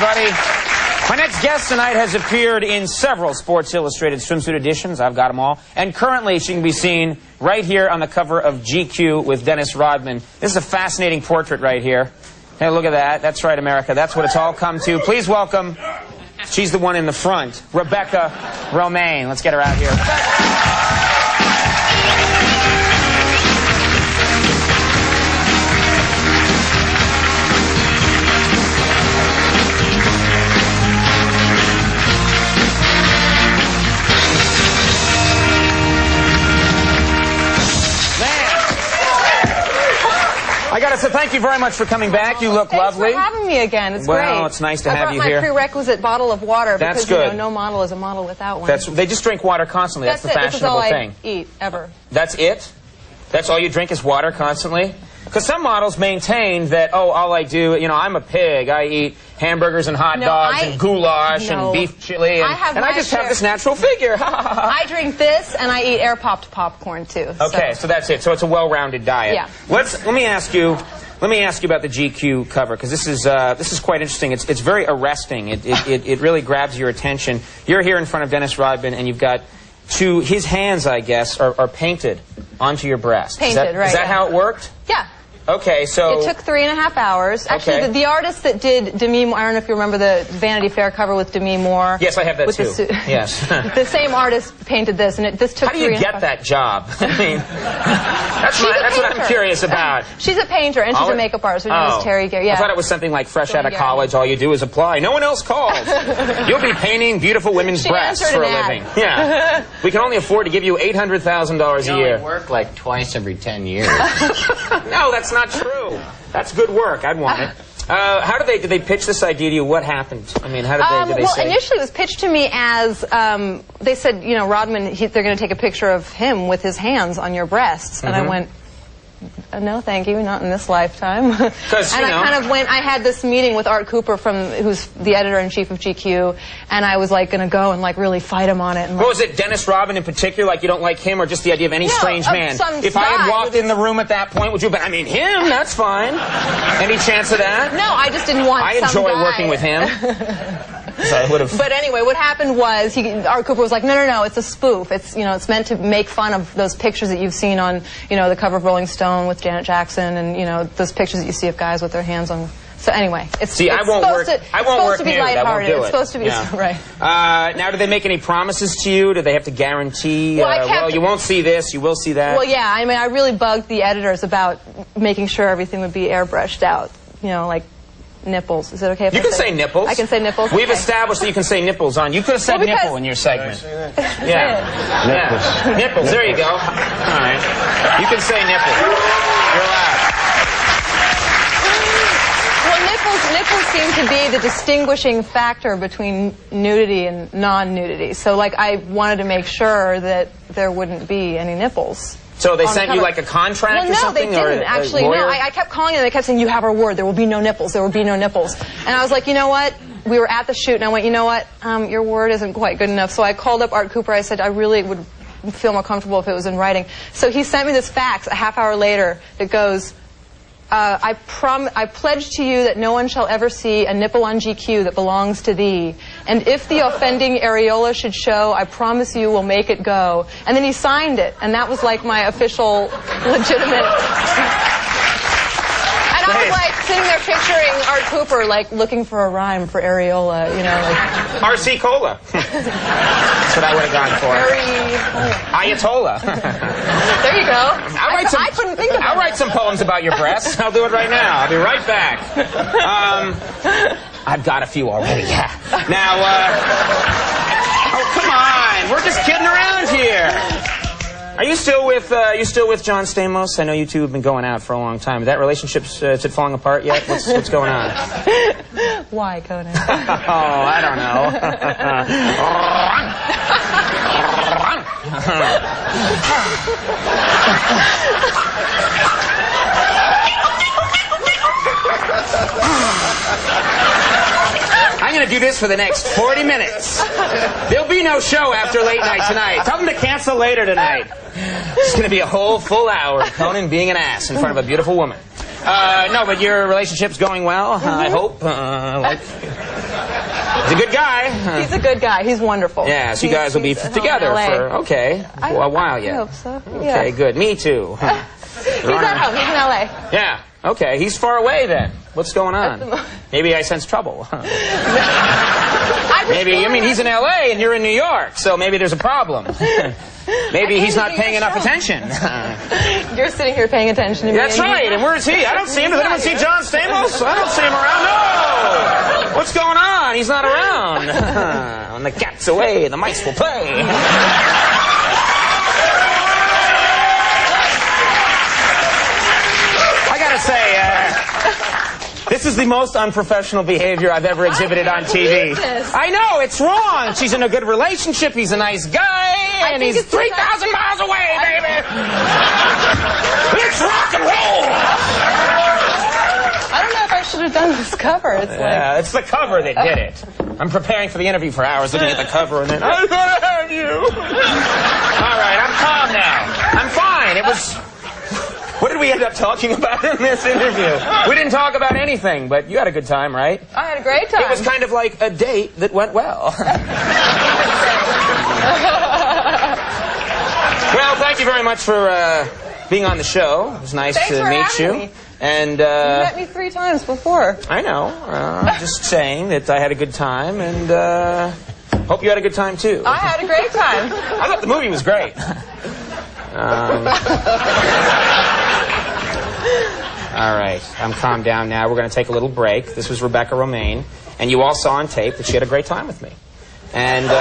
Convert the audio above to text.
everybody. My next guest tonight has appeared in several Sports Illustrated swimsuit editions. I've got them all. And currently, she can be seen right here on the cover of GQ with Dennis Rodman. This is a fascinating portrait right here. Hey, look at that. That's right, America. That's what it's all come to. Please welcome, she's the one in the front, Rebecca Romijn. Let's get her out here. I gotta say thank you very much for coming back. You look lovely. Thanks for having me again. It's great. Well, it's nice to have you here. I brought my prerequisite bottle of water That's because good. You know, no model is a model without one. They just drink water constantly. That's the fashionable thing. This is all I eat ever. That's it? That's all you drink is water constantly? Because some models maintain that, oh, all I do, you know, I'm a pig. I eat hamburgers and hot dogs and goulash and beef chili, and I just have this natural figure. I drink this, and I eat air-popped popcorn, too. Okay, so that's it. So it's a well-rounded diet. Yeah. Let me ask you about the GQ cover, because this is quite interesting. It's very arresting. It really grabs your attention. You're here in front of Dennis Rodman, and you've got his hands, I guess, are painted onto your breast. Painted, right. Is that how it worked? Yeah. Okay, so... It took 3.5 hours. Actually, the artist that did Demi Moore, I don't know if you remember the Vanity Fair cover with Demi Moore. Yes, I have that too. Yes. The same artist painted this, and this took 3.5 hours. How do you get that job? I mean, that's what I'm curious about. She's a painter, and she's a makeup artist. Her name is Terry Gary. Yeah. I thought it was something like fresh out of college, all you do is apply. No one else calls. You'll be painting beautiful women's breasts for a living. Yeah. We can only afford to give you $800,000 a year. You only work like twice every 10 years. No, that's not true. That's good work. I'd want it. How did they pitch this idea to you? What happened? I mean, how did they say? Well, initially it was pitched to me as they said, you know, Rodman, they're going to take a picture of him with his hands on your breasts, and I went, no, thank you, not in this lifetime. And I kind of went. I had this meeting with Art Cooper, who's the editor-in-chief of GQ, and I was like going to go and like really fight him on it. And, what was it, Dennis Rodman in particular? Like you don't like him, or just the idea of any strange man? If I had walked in the room at that point, would you have been? I mean, him. That's fine. Any chance of that? No, I just didn't want. I enjoy working with him. So I would have. But anyway, what happened was Art Cooper was like, no, it's a spoof. It's it's meant to make fun of those pictures that you've seen on the cover of Rolling Stone with Janet Jackson, and those pictures that you see of guys with their hands on. So anyway, it's I won't work nude. I won't do it. It's supposed to be right. Now, do they make any promises to you? Do they have to guarantee? Well, you won't see this. You will see that. Well, yeah. I mean, I really bugged the editors about making sure everything would be airbrushed out. Like nipples. Is it okay if you can say nipples? I can say nipples. We've established that you can say nipples on. You could have said nipple in your segment. Yeah. Nipples. There you go. All right. You can say nipple. You're allowed. Well, nipples seem to be the distinguishing factor between nudity and non-nudity. So, like, I wanted to make sure that there wouldn't be any nipples. So they sent you like a contract or something? No, they didn't actually. No, I kept calling them. They kept saying, "You have our word. There will be no nipples. There will be no nipples." And I was like, you know what? We were at the shoot, and I went, you know what? Your word isn't quite good enough. So I called up Art Cooper. I said, I really would feel more comfortable if it was in writing. So he sent me this fax a half hour later that goes, I pledge to you that no one shall ever see a nipple on GQ that belongs to thee. And if the offending areola should show, I promise you will make it go. And then he signed it, and that was like my official, legitimate. And I was like sitting there picturing Art Cooper like looking for a rhyme for areola, like RC Cola. That's what I would have gone for. Ayatollah. There you go. I couldn't think of it. I'll write some poems about your breasts. I'll do it right now. I'll be right back. I've got a few already. Yeah. Now, oh come on, we're just kidding around here. Are you still with John Stamos? I know you two have been going out for a long time. That relationship's is it falling apart yet? What's going on? Why, Conan? Oh, I don't I'm going to do this for the next 40 minutes. There'll be no show after late night tonight. Tell them to cancel later tonight. It's going to be a whole full hour of Conan being an ass in front of a beautiful woman. No, but your relationship's going well, I hope. He's a good guy. He's a good guy. He's wonderful. Yeah, so you guys will be He's at home together in LA. for, okay, for a while yet. I hope so. Okay, Yeah. good. Me too. He's at home. He's in LA. Yeah, okay. He's far away then. What's going on? Maybe I sense trouble. Maybe, I mean, he's in LA and you're in New York, so maybe there's a problem. Maybe he's not paying enough attention. You're sitting here paying attention to me. That's right, and where is he? I don't see him. Does anyone see John Stamos? I don't see him around. No! What's going on? He's not around. When the cat's away, the mice will play. I gotta say, this is the most unprofessional behavior I've ever exhibited on TV. I know, it's wrong. She's in a good relationship, he's a nice guy, and he's 3,000 miles away, baby! It's rock and roll! I don't know if I should have done this cover. It's Yeah, it's the cover that did it. I'm preparing for the interview for hours, looking at the cover, and then, I'm gonna have you! All right, I'm calm now. I'm fine. It was... What did we end up talking about in this interview? We didn't talk about anything, but you had a good time, right? I had a great time. It was kind of like a date that went well. Well, thank you very much for being on the show. It was nice Thanks to for meet having you. me. And You met me 3 times before. I know. I'm just saying that I had a good time, and hope you had a good time too. I had a great time. I thought the movie was great. All right, I'm calmed down now. We're going to take a little break. This was Rebecca Romaine, and you all saw on tape that she had a great time with me. And it's